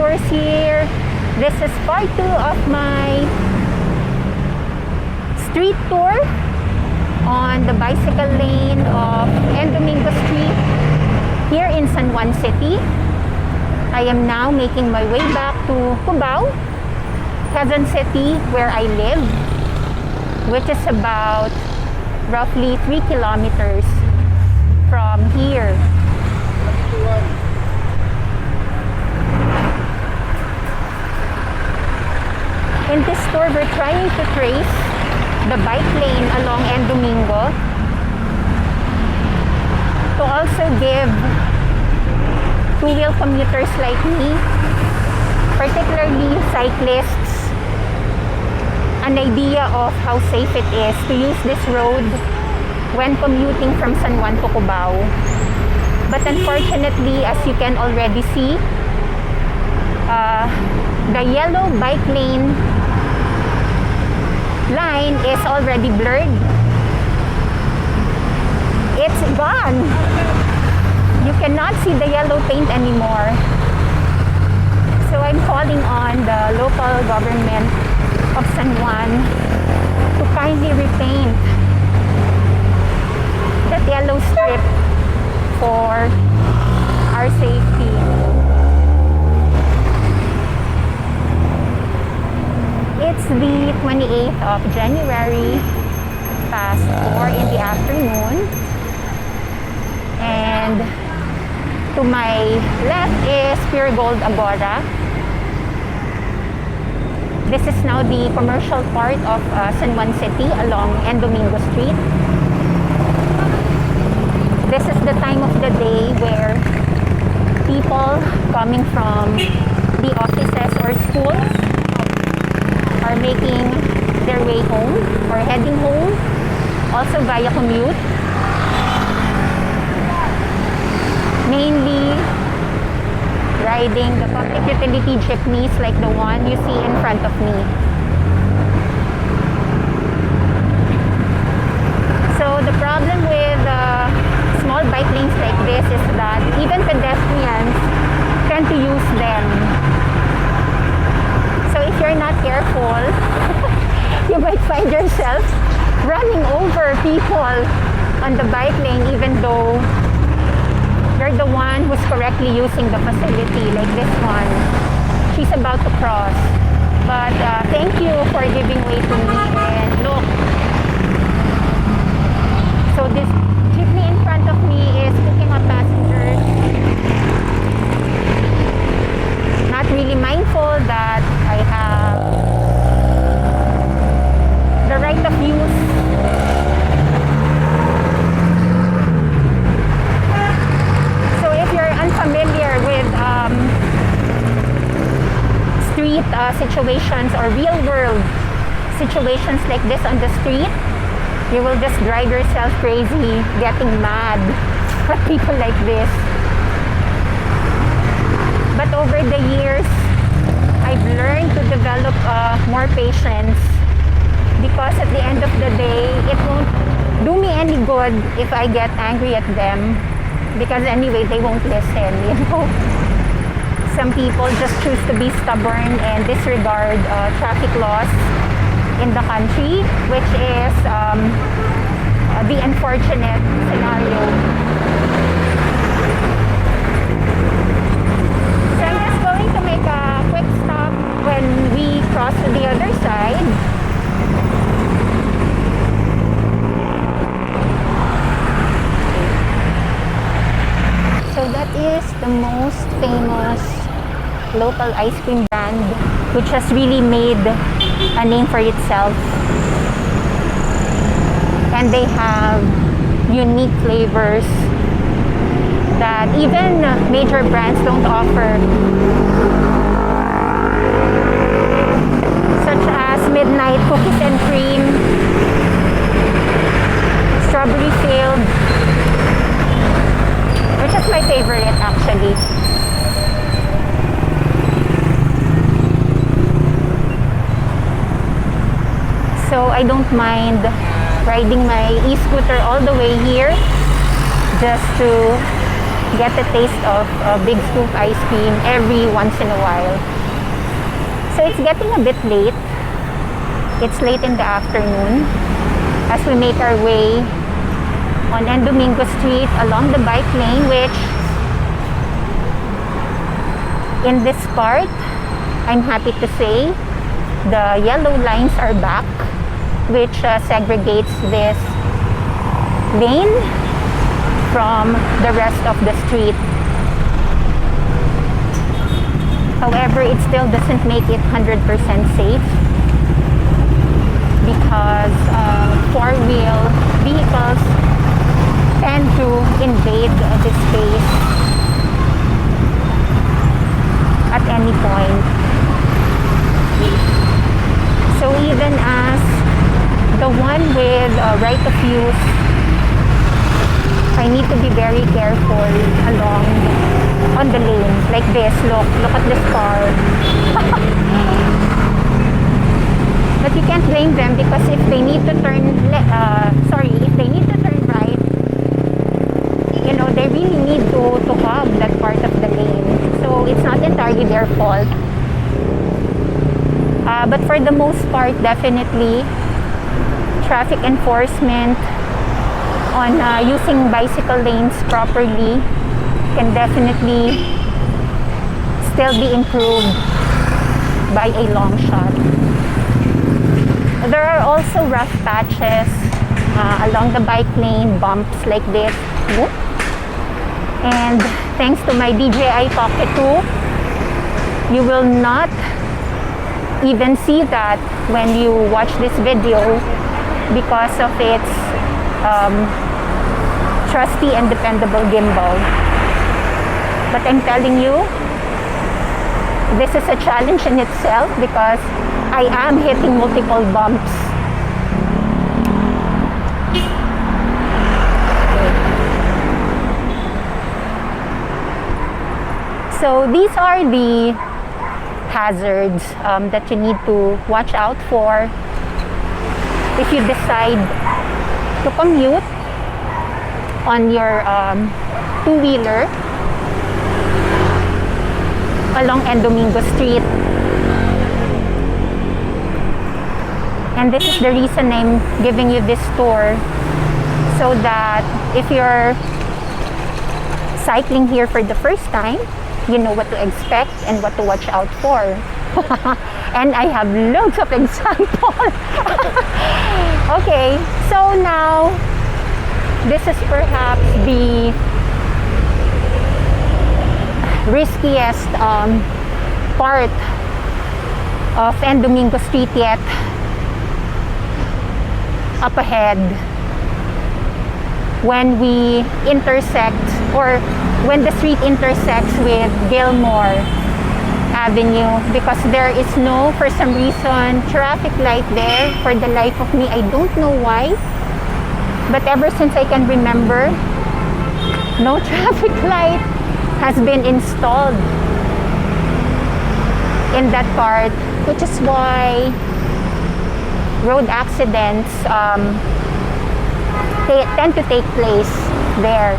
Roseytours here. This is part 2 of my street tour on the bicycle lane of Domingo Street here in San Juan City. I am now making my way back to Cubao, Quezon City, where I live, which is about roughly 3 kilometers from here. In this tour, we're trying to trace the bike lane along Domingo to also give two-wheel commuters like me, particularly cyclists, an idea of how safe it is to use this road when commuting from San Juan to Cubao. But unfortunately, as you can already see, the yellow bike lane line is already blurred. It's gone. You cannot see the yellow paint anymore. So I'm calling on the local government of San Juan to kindly repaint that yellow strip for our safety. It's the 28th of January, past 4 in the afternoon, and to my left is Pure Gold Aurora. This is now the commercial part of San Juan City along Domingo Street. This is the time of the day where people coming from the offices or schools are making their way home or heading home, also via commute. Mainly riding the public utility jeepneys like the one you see in front of me. So the problem with small bike lanes like this is that even pedestrians tend to use them. So if you're not careful, you might find yourself running over people on the bike lane even though you're the one who's correctly using the facility, like this one. She's about to cross. But thank you for giving way to me. And look, so this jeepney in front of me is picking up passengers. Not really mindful that I have the right of use. So if you're unfamiliar with street situations or real world situations like this on the street, you will just drive yourself crazy, getting mad at people like this. But over the years, I've learned to develop more patience, because at the end of the day, it won't do me any good if I get angry at them, because anyway, they won't listen, you know. Some people just choose to be stubborn and disregard traffic laws in the country, which is the unfortunate scenario. So I'm just going to make a quick stop when we cross to the other side. So that is the most famous local ice cream brand, which has really made a name for itself. And they have unique flavors that even major brands don't offer, such as midnight cookies and cream, strawberry filled, which is my favorite actually. So I don't mind riding my e-scooter all the way here just to get a taste of big scoop ice cream every once in a while. So it's getting a bit late. It's late in the afternoon as we make our way on Domingo Street along the bike lane, which in this part, I'm happy to say, the yellow lines are back, which segregates this lane from the rest of the street. However, it still doesn't make it 100% safe because four-wheel vehicles tend to invade this space at any point. So even as the one with right of use, I need to be very careful along on the lane like this. Look at this car. But you can't blame them because if they need to turn if they need to turn right, you know, they really need to hug that part of the lane. So it's not entirely their fault. But for the most part, definitely traffic enforcement on using bicycle lanes properly can definitely still be improved by a long shot. There are also rough patches along the bike lane, bumps like this. And thanks to my DJI Pocket 2, you will not even see that when you watch this video because of its trusty and dependable gimbal. But I'm telling you, this is a challenge in itself because I am hitting multiple bumps. So these are the hazards that you need to watch out for if you decide to commute on your two-wheeler along Domingo Street. And this is the reason I'm giving you this tour, so that if you're cycling here for the first time, you know what to expect and what to watch out for. And I have loads of examples. Okay, so now this is perhaps the riskiest part of Domingo Street yet. Up ahead, when we intersect, or when the street intersects with Gilmore Avenue, because there is no, for some reason, traffic light there. For the life of me, I don't know why, but ever since I can remember, no traffic light has been installed in that part, which is why road accidents they tend to take place there.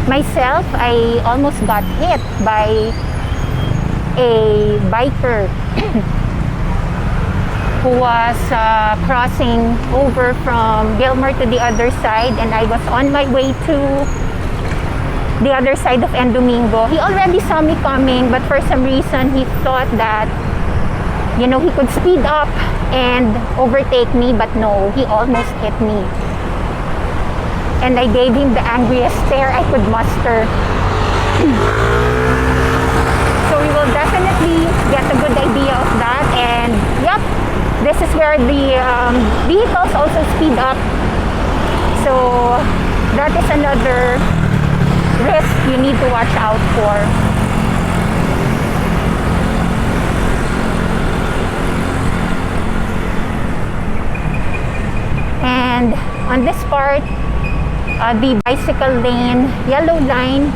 Myself, I almost got hit by a biker who was crossing over from Gilmore to the other side, and I was on my way to the other side of Domingo. He already saw me coming, but for some reason he thought that, you know, he could speed up and overtake me, but no, he almost hit me. And I gave him the angriest stare I could muster. So we will definitely get a good idea of that. And yep, this is where the vehicles also speed up. So that is another risk you need to watch out for. And on this part, the bicycle lane yellow line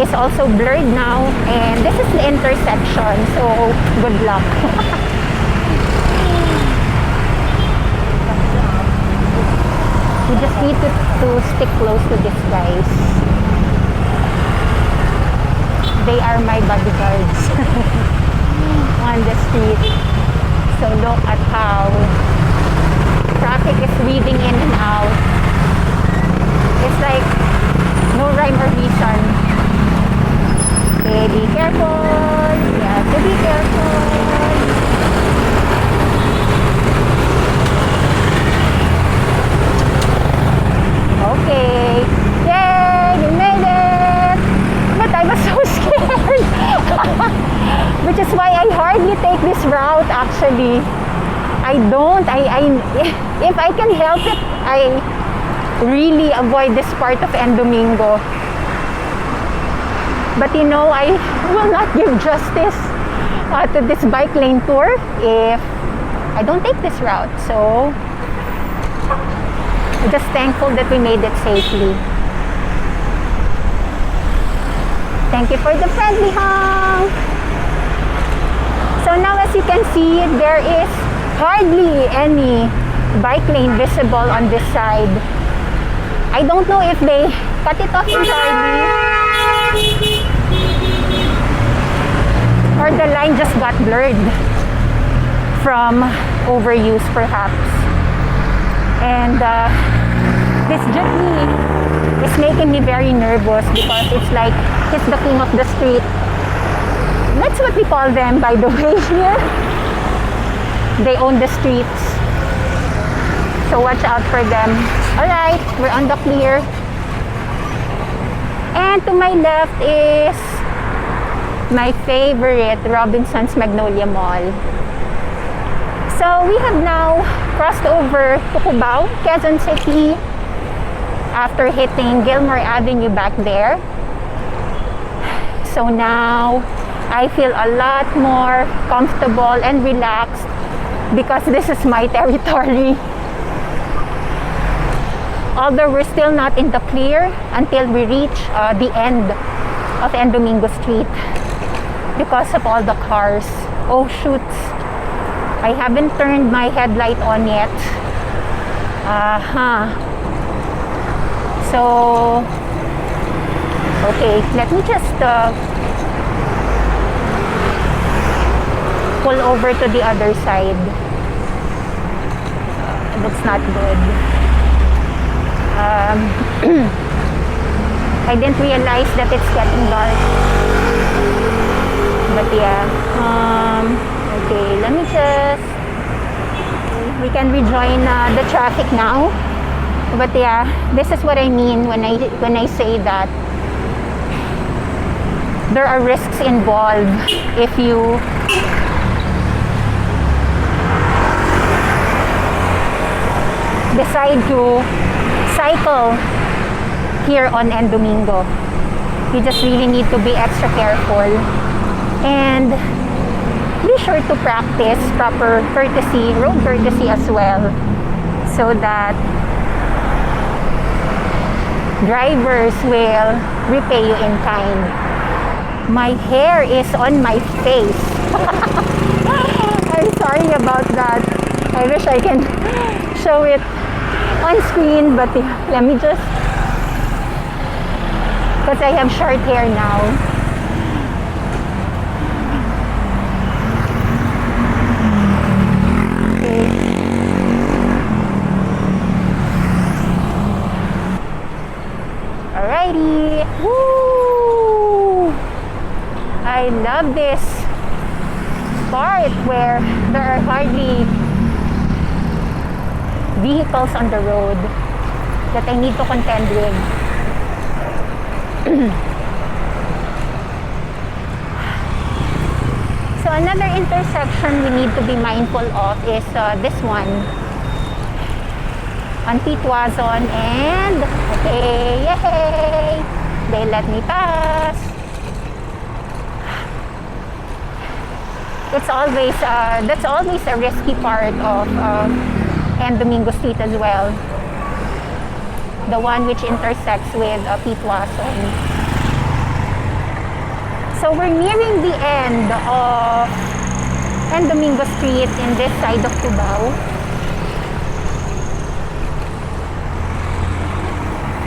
is also blurred now, and this is the intersection, so good luck. You just need to stick close to these guys. They are my bodyguards on the street. So look at how traffic is weaving in and out. It's like no rhyme or reason. Okay, be careful. You have to be careful. Okay. Yay! We made it! But I was so scared. Which is why I hardly take this route actually. I don't. If I can help it, I really avoid this part of Domingo. But you know, I will not give justice to this bike lane tour if I don't take this route. So I'm just thankful that we made it safely. Thank you for the friendly honk. So now, as you can see, there is hardly any bike lane visible on this side. I don't know if they cut it off entirely or the line just got blurred from overuse perhaps. And this jeepney is making me very nervous because it's like he's the king of the street. That's what we call them, by the way, here. They own the streets. So watch out for them. Alright, we're on the clear. And to my left is my favorite, Robinson's Magnolia Mall. So we have now crossed over to Cubao, Quezon City, after hitting Gilmore Avenue back there. So now I feel a lot more comfortable and relaxed because this is my territory. Although we're still not in the clear until we reach the end of Domingo Street because of all the cars. Oh shoot, I haven't turned my headlight on yet. So okay, let me just pull over to the other side. That's not good. I didn't realize that it's getting dark. But yeah, okay, let me just, we can rejoin the traffic now. But yeah, this is what I mean when I say that there are risks involved if you decide to cycle here on Domingo. You just really need to be extra careful and be sure to practice proper courtesy, road courtesy as well, so that drivers will repay you in kind. My hair is on my face. I'm sorry about that. I wish I can show it on screen, but let me just, because I have short hair now. Okay. Alrighty. Woo! I love this part where there are hardly vehicles on the road that I need to contend with. So another intersection we need to be mindful of is this one on Titwazon, and okay, yay! They let me pass. It's always that's always a risky part of Domingo Street as well, the one which intersects with Pitwason. So we're nearing the end of Domingo Street in this side of Cubao.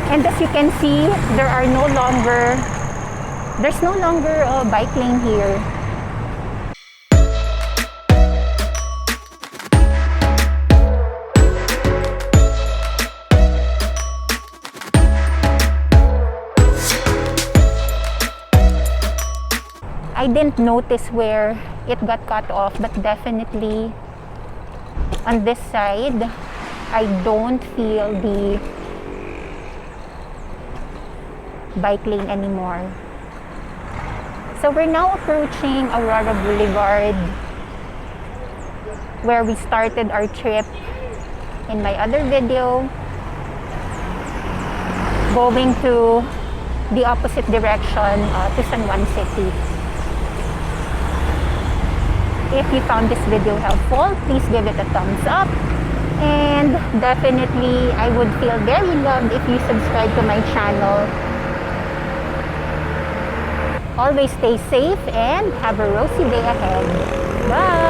And as you can see, there's no longer a bike lane here. I didn't notice where it got cut off, but definitely on this side, I don't feel the bike lane anymore. So we're now approaching Aurora Blvd, where we started our trip in my other video, going to the opposite direction to San Juan City. If you found this video helpful, please give it a thumbs up. And definitely, I would feel very loved if you subscribe to my channel. Always stay safe and have a rosy day ahead. Bye!